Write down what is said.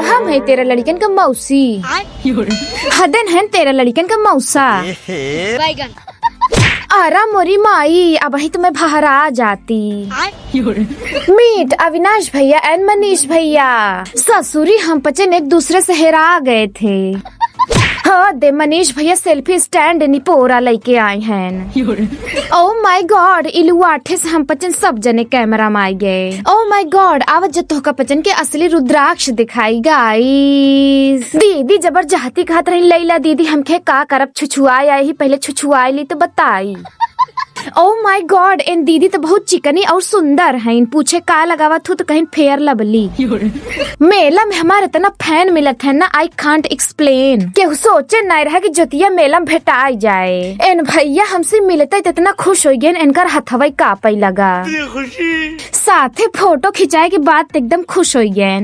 हम है तेरा लड़कन का मौसी। हदन है तेरा लड़कन का मौसा। आरा मोरी माई, अब ही तुम्हें बाहर आ जाती। मीट अविनाश भैया एंड मनीष भैया। ससुरी हम पचन एक दूसरे से हेरा गए थे। हाँ दे मनीष भैया सेल्फी स्टैंड निपोरा लेके आए हैं। ओ माय गॉड, इलुआठे से हम पचन सब जने कैमरा में आए गए। ओ माय गॉड, आवत जतो का पचन के असली रुद्राक्ष दिखाई गाइस। दीदी जबरदस्ती कहत रही लैला दीदी हमके का करब छुछुआई आई ही पहले छुछुआई ली तो बताई। ओ माय गॉड, इन दीदी तो बहुत चिकनी और सुंदर है। इन पूछे का लगावत हो तो कहीं फेयर लवली। मेला में हमारे इतना फैन मिलत है ना, आई कांट एक्सप्लेन। केहू सोचे नहीं रहा कि जोतिया मेला में भेटाई जाए। इन भैया हमसे मिलते इतना खुश हो गए, इनकर हथवाई कापई लगा। साथे फोटो खिंचाए के बाद एकदम खुश हो गए।